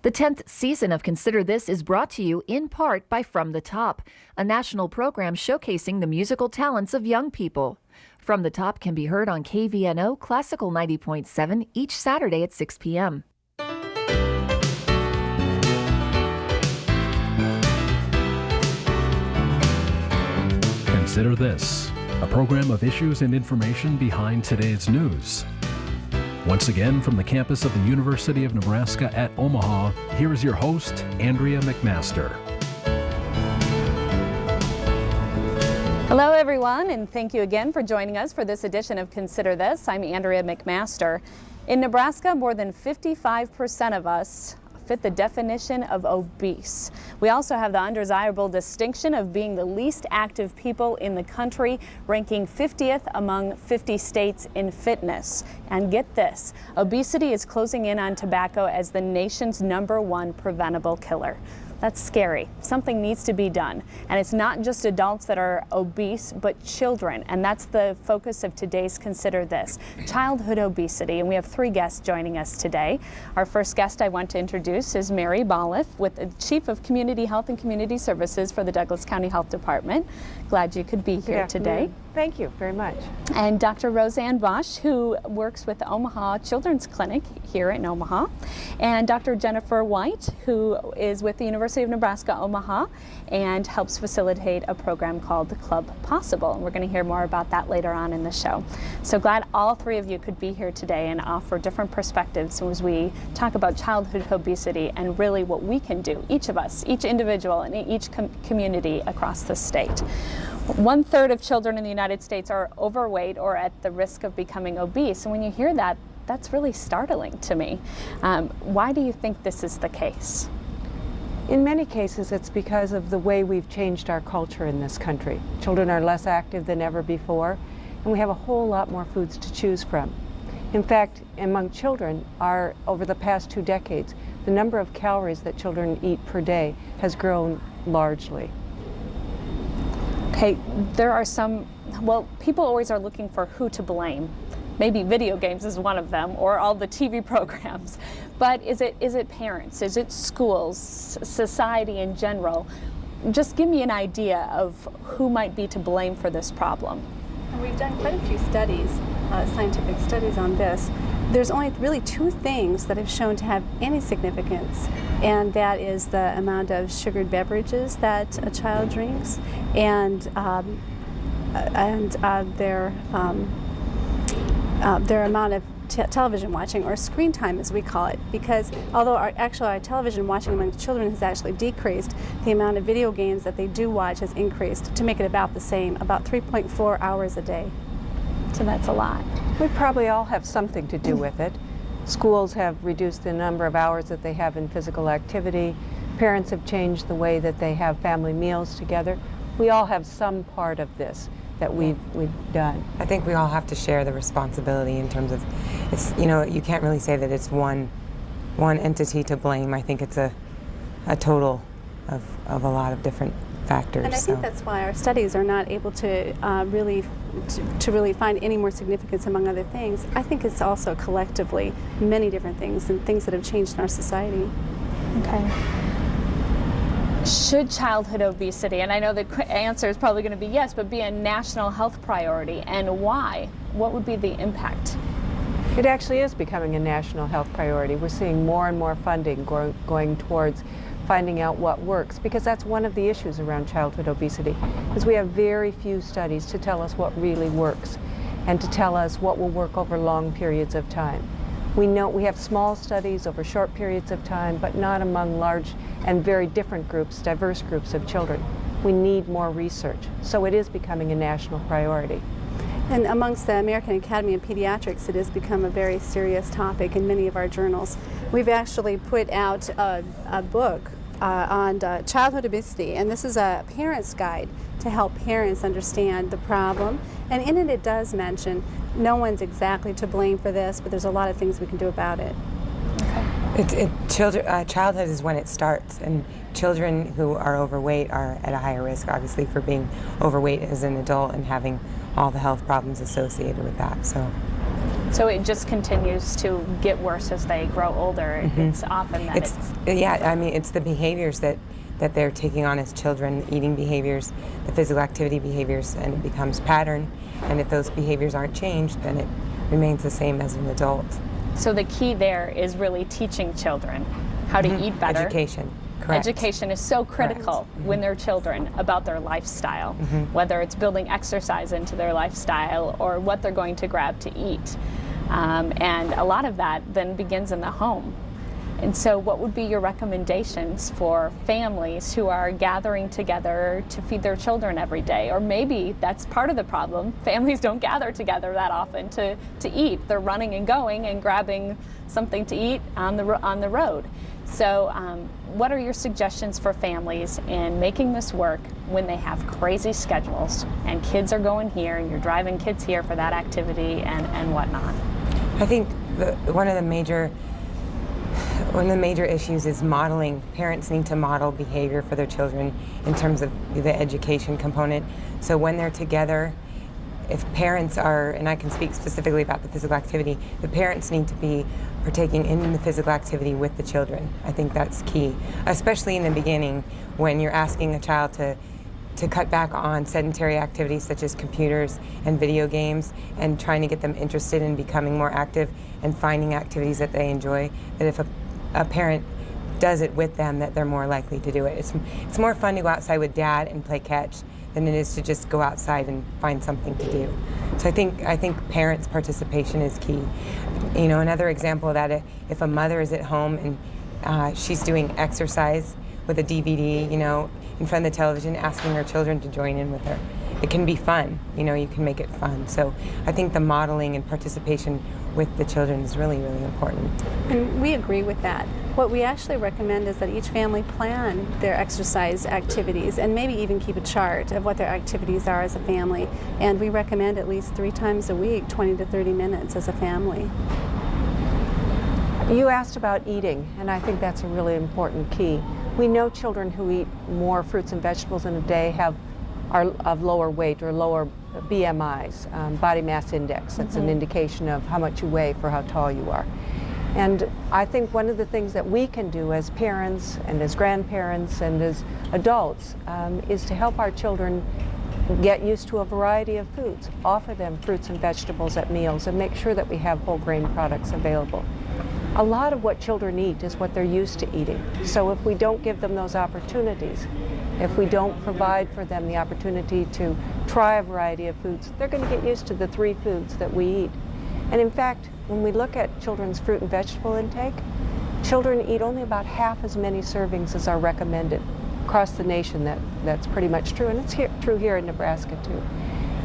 The 10th season of Consider This is brought to you in part by From the Top, a national program showcasing the musical talents of young people. From the Top can be heard on KVNO Classical 90.7 each Saturday at 6 p.m. Consider This, a program of issues and information behind today's news. Once again, from the campus of the University of Nebraska at Omaha, here is your host, Andrea McMaster. Hello, everyone, and thank you again for joining us for this edition of Consider This. I'm Andrea McMaster. In Nebraska, more than 55% of us fit the definition of obese. We also have the undesirable distinction of being the least active people in the country, ranking 50th among 50 states in fitness. And get this, obesity is closing in on tobacco as the nation's #1 preventable killer. That's scary. Something needs to be done. And it's not just adults that are obese, but children. And that's the focus of today's Consider This, childhood obesity. And we have 3 guests joining us today. Our first guest I want to introduce is Mary Balliff, with the Chief of Community Health and Community Services for the Douglas County Health Department. Glad you could be here today. Thank you very much. And Dr. Roseanne Bosch, who works with the Omaha Children's Clinic here in Omaha. And Dr. Jennifer White, who is with the University of Nebraska, Omaha, and helps facilitate a program called the Club Possible. And we're going to hear more about that later on in the show. So glad all 3 of you could be here today and offer different perspectives as we talk about childhood obesity and really what we can do, each of us, each individual, and each community across the state. 1/3 of children in the United States are overweight or at the risk of becoming obese. And when you hear that, that's really startling to me. Why do you think this is the case? In many cases, it's because of the way we've changed our culture in this country. Children are less active than ever before, and we have a whole lot more foods to choose from. In fact, among children, over the past 2 decades, the number of calories that children eat per day has grown largely. Okay, there are some, well, people always are looking for who to blame. Maybe video games is one of them, or all the TV programs. But is it parents? Is it schools, society in general? Just give me an idea of who might be to blame for this problem. We've done quite a few studies, scientific studies on this. There's only really 2 things that have shown to have any significance, and that is the amount of sugared beverages that a child drinks and their amount of television watching, or screen time as we call it, because although our television watching among children has actually decreased, the amount of video games that they do watch has increased to make it about the same, about 3.4 hours a day. So that's a lot. We probably all have something to do with it. Schools have reduced the number of hours that they have in physical activity. Parents have changed the way that they have family meals together. We all have some part of this that we've done. I think we all have to share the responsibility in terms of, it's, you can't really say that it's one entity to blame. I think it's a total of a lot of different factors. And I think that's why our studies are not able to really find any more significance among other things. I think it's also collectively many different things and things that have changed in our society. Okay. Should childhood obesity, and I know the answer is probably going to be yes, but be a national health priority, and why? What would be the impact? It actually is becoming a national health priority. We're seeing more and more funding going towards finding out what works, because that's one of the issues around childhood obesity, is we have very few studies to tell us what really works and to tell us what will work over long periods of time. We know we have small studies over short periods of time, but not among large and very different groups, diverse groups of children. We need more research, so it is becoming a national priority. And amongst the American Academy of Pediatrics, it has become a very serious topic in many of our journals. We've actually put out a book on childhood obesity, and this is a parent's guide to help parents understand the problem. And in it does mention no one's exactly to blame for this, but there's a lot of things we can do about it. Childhood is when it starts, and children who are overweight are at a higher risk, obviously, for being overweight as an adult and having all the health problems associated with that. So So it just continues to get worse as they grow older. It's often that it's the behaviors that they're taking on as children, eating behaviors, the physical activity behaviors, and it becomes pattern. And if those behaviors aren't changed, then it remains the same as an adult. So the key there is really teaching children how to eat better. Education. Correct. Education is so critical when they're children about their lifestyle, whether it's building exercise into their lifestyle or what they're going to grab to eat. And a lot of that then begins in the home. And so what would be your recommendations for families who are gathering together to feed their children every day? Or maybe that's part of the problem. Families don't gather together that often to eat. They're running and going and grabbing something to eat on the road. So what are your suggestions for families in making this work when they have crazy schedules and kids are going here and you're driving kids here for that activity and whatnot? I think one of the major issues is modeling. Parents need to model behavior for their children in terms of the education component. So when they're together, if parents are, and I can speak specifically about the physical activity, the parents need to be partaking in the physical activity with the children. I think that's key, especially in the beginning when you're asking a child to cut back on sedentary activities such as computers and video games and trying to get them interested in becoming more active and finding activities that they enjoy, that if a parent does it with them, that they're more likely to do it. It's more fun to go outside with dad and play catch than it is to just go outside and find something to do. So I think parents' participation is key. You know, another example of that, if a mother is at home and she's doing exercise with a DVD, you know, in front of the television, asking her children to join in with her. It can be fun, you know, you can make it fun. So I think the modeling and participation with the children is really, really important. And we agree with that. What we actually recommend is that each family plan their exercise activities and maybe even keep a chart of what their activities are as a family. And we recommend at least 3 times a week, 20 to 30 minutes as a family. You asked about eating, and I think that's a really important key. We know children who eat more fruits and vegetables in a day are of lower weight or lower BMIs, body mass index. That's an indication of how much you weigh for how tall you are. And I think one of the things that we can do as parents and as grandparents and as adults is to help our children get used to a variety of foods, offer them fruits and vegetables at meals, and make sure that we have whole grain products available. A lot of what children eat is what they're used to eating. So if we don't give them those opportunities, if we don't provide for them the opportunity to try a variety of foods, they're going to get used to the 3 foods that we eat. And in fact, when we look at children's fruit and vegetable intake, children eat only about half as many servings as are recommended. Across the nation, that's pretty much true, and it's true here in Nebraska too.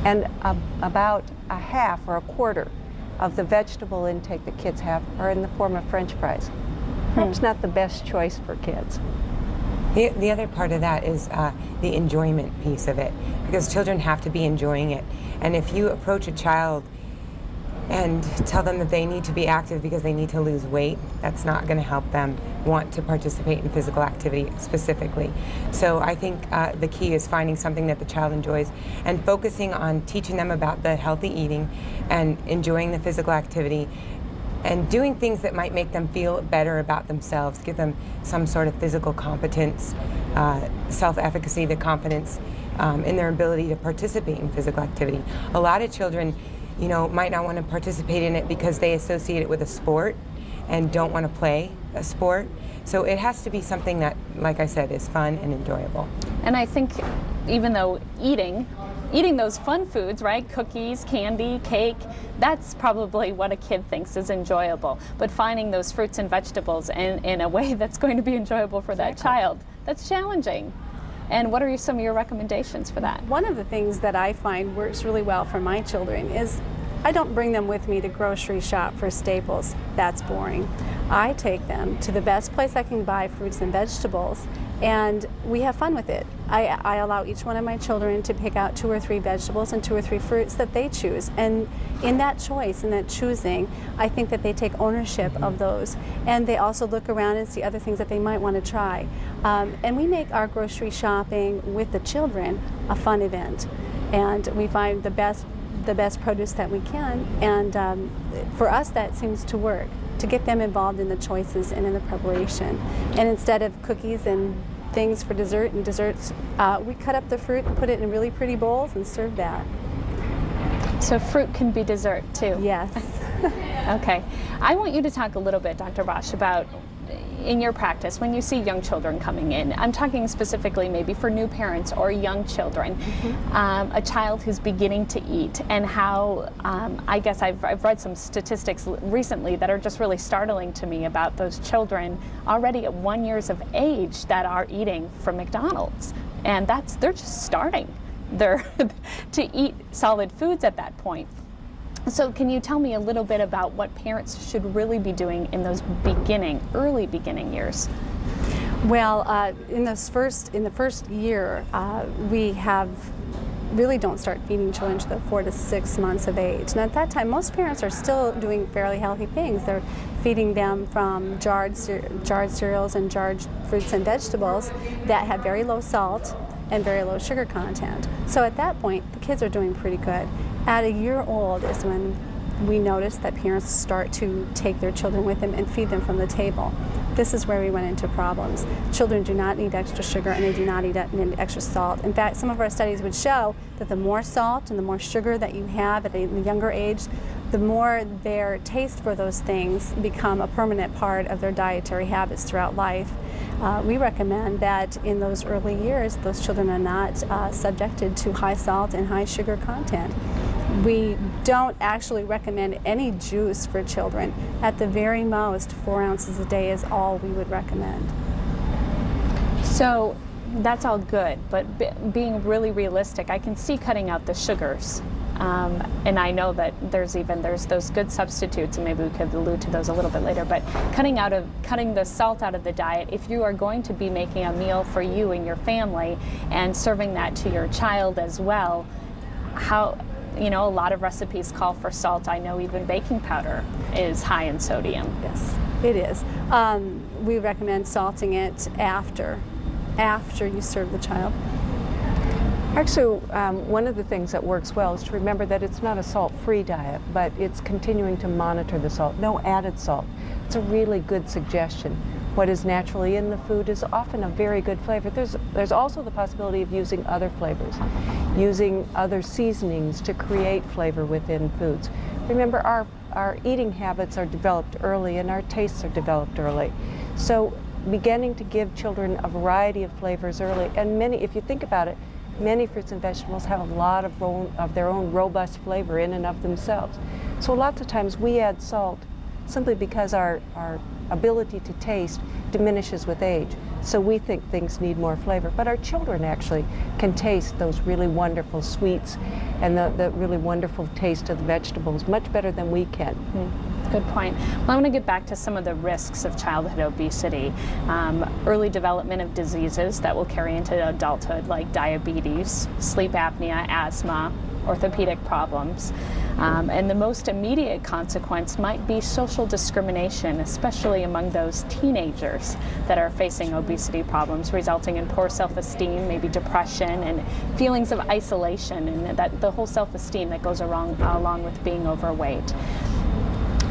And about a half or a quarter of the vegetable intake that kids have are in the form of French fries. Perhaps not the best choice for kids. The other part of that is the enjoyment piece of it, because children have to be enjoying it. And if you approach a child and tell them that they need to be active because they need to lose weight, that's not going to help them want to participate in physical activity specifically. So I think the key is finding something that the child enjoys and focusing on teaching them about the healthy eating and enjoying the physical activity and doing things that might make them feel better about themselves, give them some sort of physical competence, self-efficacy, the confidence in their ability to participate in physical activity. A lot of children, you know, might not want to participate in it because they associate it with a sport and don't want to play a sport. So it has to be something that, like I said, is fun and enjoyable. And I think even though eating those fun foods, right, cookies, candy, cake, that's probably what a kid thinks is enjoyable. But finding those fruits and vegetables in a way that's going to be enjoyable for that child, that's challenging. And what are some of your recommendations for that? One of the things that I find works really well for my children is I don't bring them with me to grocery shop for staples. That's boring. I take them to the best place I can buy fruits and vegetables, and we have fun with it. I allow each one of my children to pick out 2 or 3 vegetables and 2 or 3 fruits that they choose. And in that choice, in that choosing, I think that they take ownership of those. And they also look around and see other things that they might want to try. And we make our grocery shopping with the children a fun event. And we find the best the best produce that we can, and for us that seems to work, to get them involved in the choices and in the preparation. And instead of cookies and things for dessert and desserts, we cut up the fruit and put it in really pretty bowls and serve that. So fruit can be dessert too. Yes. Okay. I want you to talk a little bit, Dr. Bosch, about in your practice when you see young children coming in. I'm talking specifically maybe for new parents or young children, a child who's beginning to eat, and how I guess I've read some statistics recently that are just really startling to me about those children already at 1 year of age that are eating from McDonald's, and they're just starting to eat solid foods at that point. So can you tell me a little bit about what parents should really be doing in those early beginning years? Well, in the first year, we really don't start feeding children until 4 to 6 months of age. And at that time, most parents are still doing fairly healthy things. They're feeding them from jarred cereals and jarred fruits and vegetables that have very low salt and very low sugar content. So at that point, the kids are doing pretty good. At a year old is when we notice that parents start to take their children with them and feed them from the table. This is where we went into problems. Children do not need extra sugar and they do not need extra salt. In fact, some of our studies would show that the more salt and the more sugar that you have at a younger age, the more their taste for those things become a permanent part of their dietary habits throughout life. We recommend that in those early years, those children are not subjected to high salt and high sugar content. We don't actually recommend any juice for children. At the very most, 4 ounces a day is all we would recommend. So that's all good, but being really realistic, I can see cutting out the sugars. And I know that there's those good substitutes, and maybe we could allude to those a little bit later, but cutting the salt out of the diet, if you are going to be making a meal for you and your family and serving that to your child as well, a lot of recipes call for salt. I know even baking powder is high in sodium. Yes, it is. We recommend salting it after you serve the child. Actually, one of the things that works well is to remember that it's not a salt-free diet, but it's continuing to monitor the salt. No added salt. It's a really good suggestion. What is naturally in the food is often a very good flavor. There's also the possibility of using other flavors, using other seasonings to create flavor within foods. Remember, our eating habits are developed early and our tastes are developed early. So beginning to give children a variety of flavors early, and if you think about it, many fruits and vegetables have a lot of their own robust flavor in and of themselves. So lots of times we add salt simply because our ability to taste diminishes with age. So we think things need more flavor. But our children actually can taste those really wonderful sweets and the really wonderful taste of the vegetables much better than we can. Good point. Well, I want to get back to some of the risks of childhood obesity. Early development of diseases that will carry into adulthood, like diabetes, sleep apnea, asthma, orthopedic problems. And the most immediate consequence might be social discrimination, especially among those teenagers that are facing obesity problems, resulting in poor self-esteem, maybe depression, and feelings of isolation, and that the whole self-esteem that goes along with being overweight.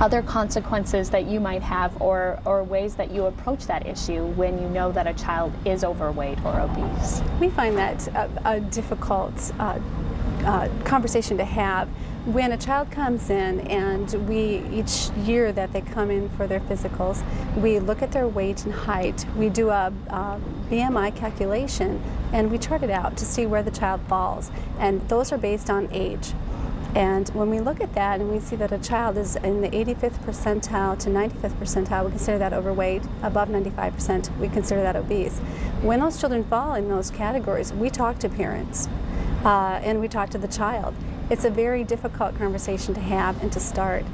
Other consequences that you might have, or ways that you approach that issue when you know that a child is overweight or obese? We find that a difficult conversation to have when a child comes in, and each year that they come in for their physicals, we look at their weight and height. We do a BMI calculation and we chart it out to see where the child falls, and those are based on age. And when we look at that and we see that a child is in the 85th percentile to 95th percentile, we consider that overweight. Above 95%, we consider that obese. When those children fall in those categories, we talk to parents and we talk to the child. It's a very difficult conversation to have and to start.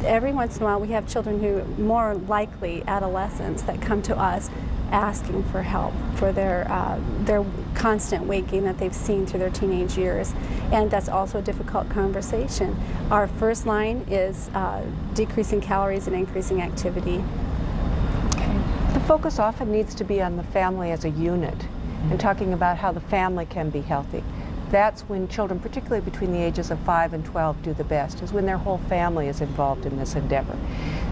Every once in a while we have children who, more likely adolescents, that come to us asking for help for their constant weight gain that they've seen through their teenage years, and that's also a difficult conversation. Our first line is decreasing calories and increasing activity. The focus often needs to be on the family as a unit and talking about how the family can be healthy. that's when children, particularly between the ages of 5 and 12, do the best, is when their whole family is involved in this endeavor.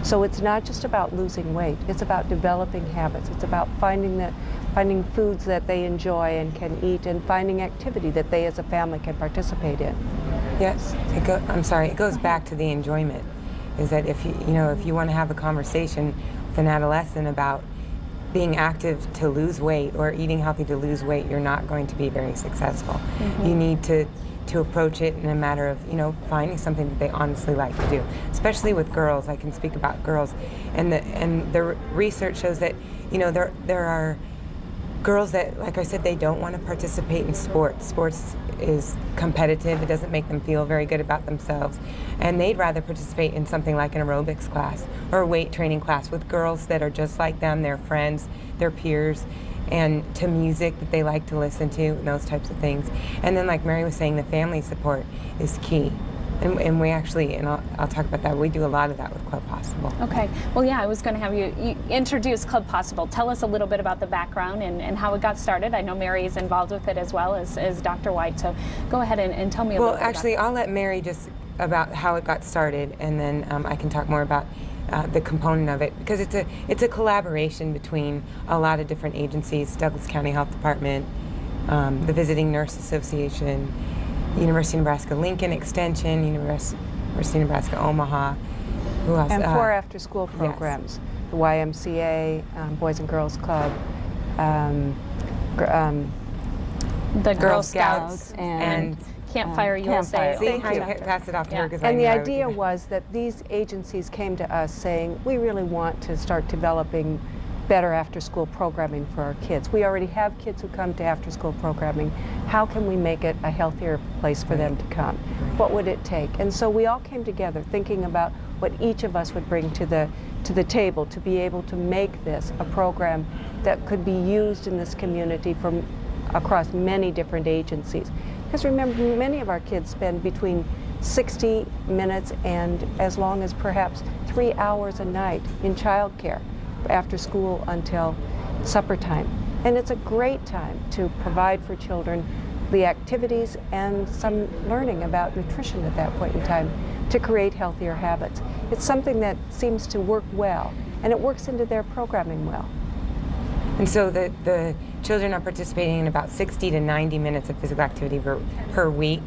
So it's not just about losing weight, it's about developing habits. It's about finding foods that they enjoy and can eat, and finding activity that they as a family can participate in. Yes, it goes back to the enjoyment. Is that if you want to have a conversation with an adolescent about being active to lose weight or eating healthy to lose weight, you're not going to be very successful. Mm-hmm. You need to approach it in a matter of finding something that they honestly like to do. Especially with girls, I can speak about girls, and the research shows that there are girls that, like I said, they don't want to participate in sports. Sports is competitive. It doesn't make them feel very good about themselves. And they'd rather participate in something like an aerobics class or a weight training class with girls that are just like them, their friends, their peers, and to music that they like to listen to, and those types of things. And then, like Mary was saying, the family support is key. And we actually, and I'll talk about that, we do a lot of that with Club Possible. Okay. Well, yeah, I was going to have you introduce Club Possible. Tell us a little bit about the background and how it got started. I know Mary is involved with it as well as Dr. White, so go ahead and tell me a little bit. Well, actually, I'll let Mary just about how it got started, and then I can talk more about the component of it, because it's a collaboration between a lot of different agencies: Douglas County Health Department, the Visiting Nurse Association, University of Nebraska-Lincoln Extension, University of Nebraska-Omaha. Who else? And 4 after-school programs: yes. The YMCA, Boys and Girls Club, the Girl Scouts, and Campfire USA. See, I pass it off to her, because And the idea was that these agencies came to us saying, we really want to start developing better after-school programming for our kids. We already have kids who come to after-school programming. How can we make it a healthier place for them to come? What would it take? And so we all came together thinking about what each of us would bring to the table to be able to make this a program that could be used in this community from across many different agencies. Because remember, many of our kids spend between 60 minutes and as long as perhaps 3 hours a night in childcare after school until supper time. And it's a great time to provide for children the activities and some learning about nutrition at that point in time to create healthier habits. It's something that seems to work well, and it works into their programming well. And so the children are participating in about 60 to 90 minutes of physical activity per week,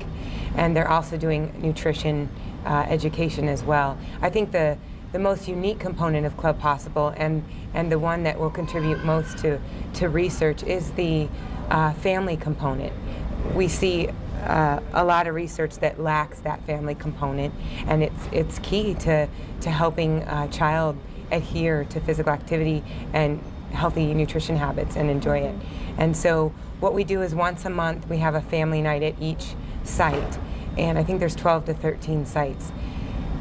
and they're also doing nutrition education as well. I think the most unique component of Club Possible, and the one that will contribute most to research, is the family component. We see a lot of research that lacks that family component, and it's key to helping a child adhere to physical activity and healthy nutrition habits and enjoy it. And so what we do is once a month we have a family night at each site, and I think there's 12 to 13 sites.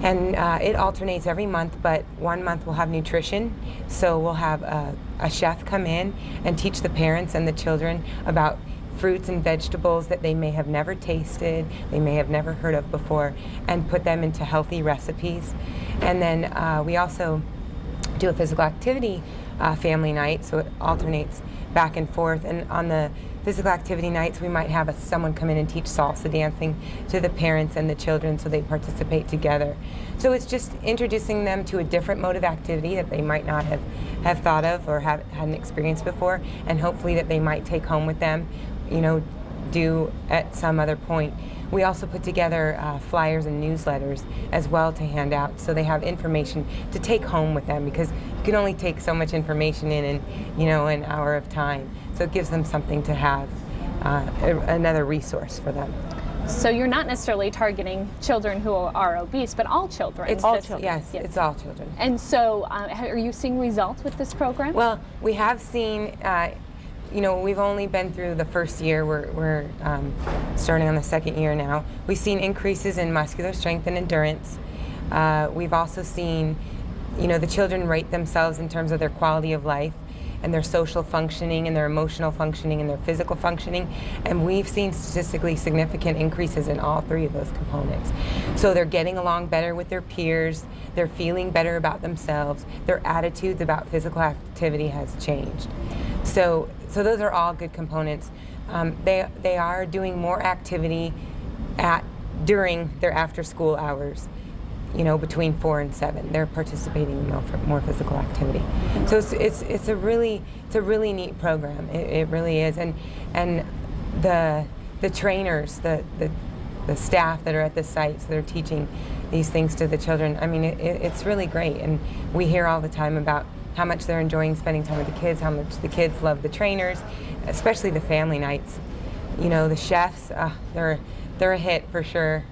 And it alternates every month, but one month we'll have nutrition. So we'll have a chef come in and teach the parents and the children about fruits and vegetables that they may have never tasted, they may have never heard of before, and put them into healthy recipes. And then we also do a physical activity family night, so it alternates back and forth. And on the physical activity nights, we might have someone come in and teach salsa dancing to the parents and the children so they participate together. So it's just introducing them to a different mode of activity that they might not have thought of or hadn't experienced before, and hopefully that they might take home with them, do at some other point. We also put together flyers and newsletters as well to hand out, so they have information to take home with them, because you can only take so much information in an hour of time. So it gives them something to have, another resource for them. So you're not necessarily targeting children who are obese, but all children. It's all children. Yes, it's all children. And so are you seeing results with this program? Well, we have seen, we've only been through the first year. We're starting on the second year now. We've seen increases in muscular strength and endurance. We've also seen, the children rate themselves in terms of their quality of life and their social functioning and their emotional functioning and their physical functioning. And we've seen statistically significant increases in all three of those components. So they're getting along better with their peers, they're feeling better about themselves, their attitudes about physical activity has changed. So those are all good components. They are doing more activity during their after-school hours. Between 4 and 7, they're participating in more physical activity. So it's a really neat program. It really is, and the trainers, the staff that are at the sites that are teaching these things to the children. I mean, it's really great, and we hear all the time about how much they're enjoying spending time with the kids, how much the kids love the trainers, especially the family nights. The chefs, they're a hit for sure.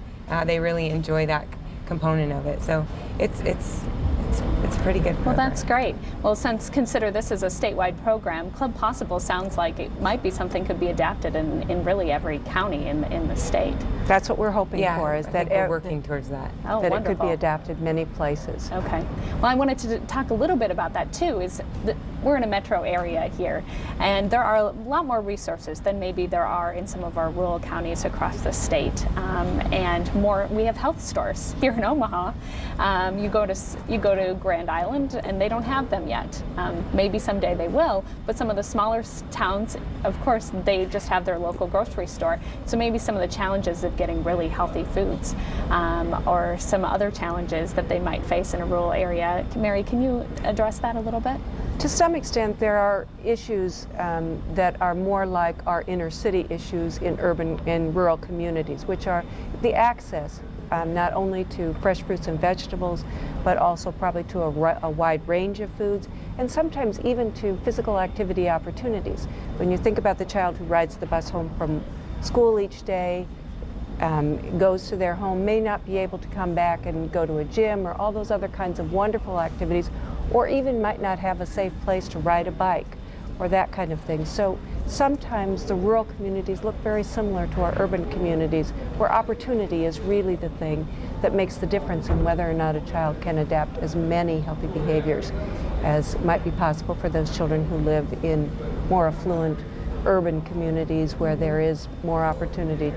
They really enjoy that component of it. So it's a pretty good program. Well, that's great. Well, since Consider This is a statewide program, Club Possible sounds like it might be something could be adapted in really every county in the state. That's what we're hoping for, is I that think we're working towards that. Oh, that wonderful. it could be adapted many places. Okay. Well, I wanted to talk a little bit about that too. We're in a metro area here, and there are a lot more resources than maybe there are in some of our rural counties across the state. And more, we have health stores here in Omaha. You go to Grand Island, and they don't have them yet. Maybe someday they will, but some of the smaller towns, of course, they just have their local grocery store. So maybe some of the challenges of getting really healthy foods, or some other challenges that they might face in a rural area. Mary, can you address that a little bit? To some extent, there are issues that are more like our inner city issues in urban and rural communities, which are the access not only to fresh fruits and vegetables, but also probably to a wide range of foods, and sometimes even to physical activity opportunities. When you think about the child who rides the bus home from school each day, goes to their home, may not be able to come back and go to a gym or all those other kinds of wonderful activities, or even might not have a safe place to ride a bike or that kind of thing. So sometimes the rural communities look very similar to our urban communities, where opportunity is really the thing that makes the difference in whether or not a child can adapt as many healthy behaviors as might be possible for those children who live in more affluent urban communities where there is more opportunity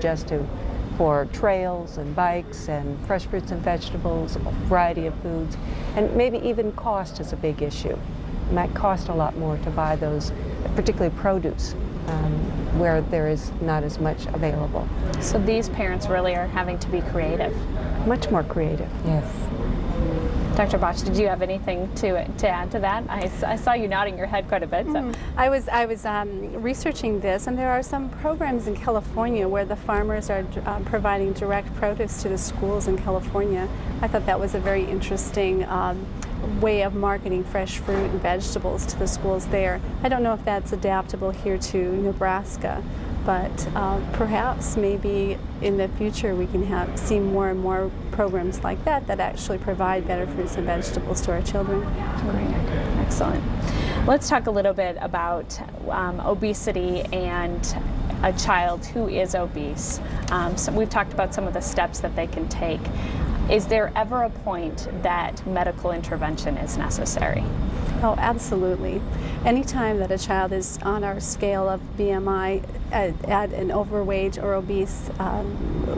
for trails and bikes and fresh fruits and vegetables, a variety of foods, and maybe even cost is a big issue. It might cost a lot more to buy those, particularly produce, where there is not as much available. So these parents really are having to be creative. Much more creative. Yes. Dr. Botch, did you have anything to add to that? I saw you nodding your head quite a bit. So. I was researching this, and there are some programs in California where the farmers are providing direct produce to the schools in California. I thought that was a very interesting way of marketing fresh fruit and vegetables to the schools there. I don't know if that's adaptable here to Nebraska, but perhaps maybe in the future we can see more and more programs like that actually provide better fruits and vegetables to our children. Great. Excellent. Let's talk a little bit about obesity and a child who is obese. So we've talked about some of the steps that they can take. Is there ever a point that medical intervention is necessary? Oh, absolutely. Anytime that a child is on our scale of BMI at an overweight or obese,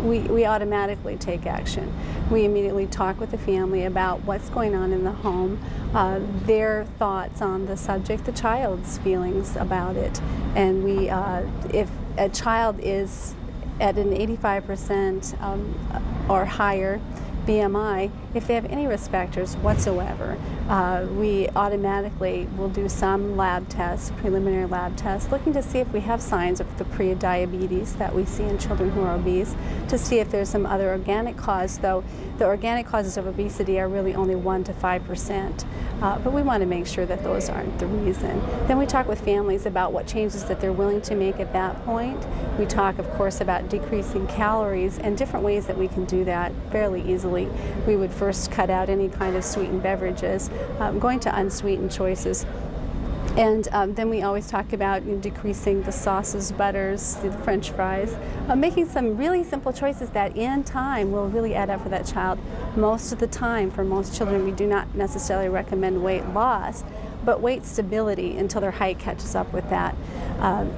we automatically take action. We immediately talk with the family about what's going on in the home, their thoughts on the subject, the child's feelings about it. And if a child is at an 85% or higher BMI, if they have any risk factors whatsoever, we automatically will do some lab tests, preliminary lab tests, looking to see if we have signs of the pre-diabetes that we see in children who are obese, to see if there's some other organic cause, though the organic causes of obesity are really only 1 to 5%. But we want to make sure that those aren't the reason. Then we talk with families about what changes that they're willing to make at that point. We talk, of course, about decreasing calories and different ways that we can do that fairly easily. We would first cut out any kind of sweetened beverages, going to unsweetened choices. And then we always talk about decreasing the sauces, butters, the French fries, making some really simple choices that in time will really add up for that child. Most of the time, for most children, we do not necessarily recommend weight loss, but weight stability until their height catches up with that.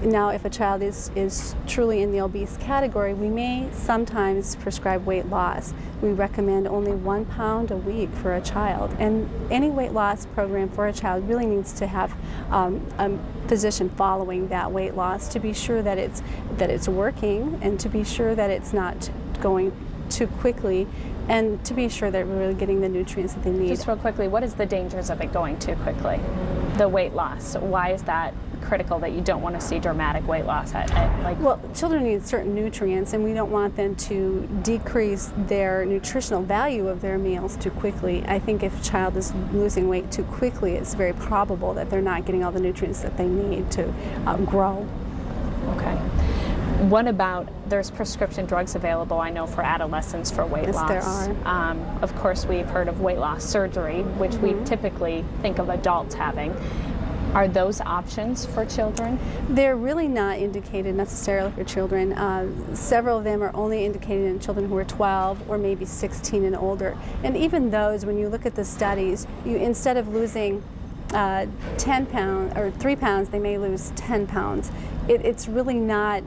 Now, if a child is truly in the obese category, we may sometimes prescribe weight loss. We recommend only 1 pound a week for a child, and any weight loss program for a child really needs to have a physician following that weight loss to be sure that it's working, and to be sure that it's not going too quickly, and to be sure that we're really getting the nutrients that they need. Just real quickly, what is the dangers of it going too quickly? The weight loss. Why is that critical that you don't want to see dramatic weight loss Well, children need certain nutrients, and we don't want them to decrease their nutritional value of their meals too quickly. I think if a child is losing weight too quickly, it's very probable that they're not getting all the nutrients that they need to grow. Okay. What about, there's prescription drugs available, I know, for adolescents for weight loss. Yes, there are. Of course, we've heard of weight loss surgery, which we typically think of adults having. Are those options for children? They're really not indicated necessarily for children. Several of them are only indicated in children who are 12 or maybe 16 and older. And even those, when you look at the studies, instead of losing 10 pounds or 3 pounds, they may lose 10 pounds. It's really not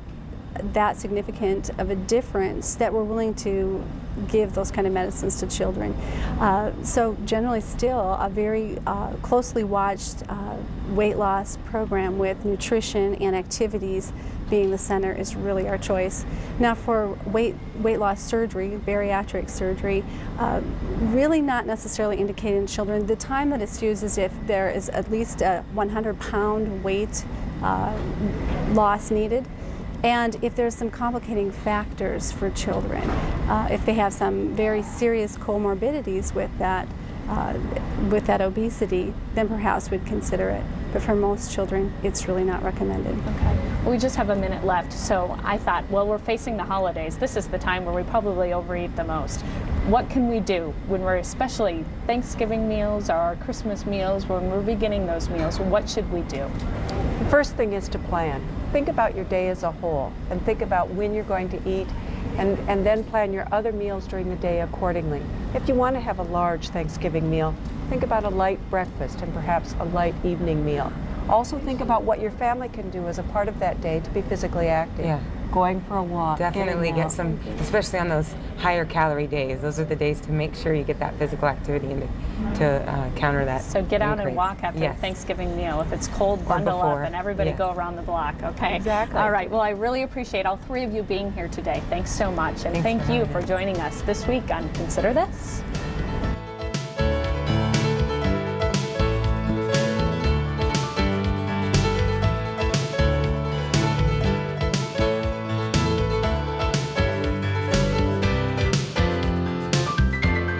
that significant of a difference that we're willing to give those kind of medicines to children. So generally still a very closely watched weight loss program with nutrition and activities being the center is really our choice. Now for weight loss surgery, bariatric surgery, really not necessarily indicated in children. The time that it's used is if there is at least a 100-pound weight loss needed. And if there's some complicating factors for children, if they have some very serious comorbidities with that obesity, then perhaps we'd consider it. But for most children, it's really not recommended. Okay. We just have a minute left, so I thought, well, we're facing the holidays. This is the time where we probably overeat the most. What can we do when we're, especially Thanksgiving meals or our Christmas meals, when we're beginning those meals? What should we do? The first thing is to plan. Think about your day as a whole and think about when you're going to eat, and then plan your other meals during the day accordingly. If you want to have a large Thanksgiving meal, think about a light breakfast and perhaps a light evening meal. Also think about what your family can do as a part of that day to be physically active. Yeah. Going for a walk. Definitely get some, especially on those higher calorie days. Those are the days to make sure you get that physical activity and to counter that. So get out increase. and walk after Yes. a Thanksgiving meal. If it's cold, Or bundle before. up and everybody Yes. go around the block, okay? Exactly. All right, well, I really appreciate all three of you being here today. Thanks so much. And Thanks thank for you having for us. joining us this week on Consider This.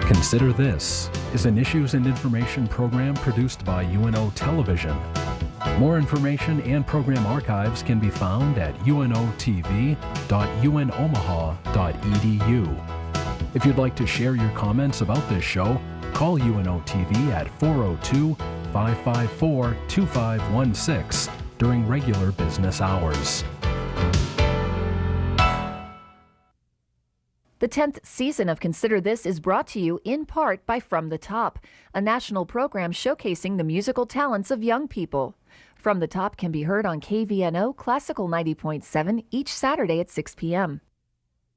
Consider This is an issues and information program produced by UNO Television. More information and program archives can be found at unotv.unomaha.edu. If you'd like to share your comments about this show, call UNO TV at 402-554-2516 during regular business hours. The 10th season of Consider This is brought to you in part by From the Top, a national program showcasing the musical talents of young people. From the Top can be heard on KVNO Classical 90.7 each Saturday at 6 p.m.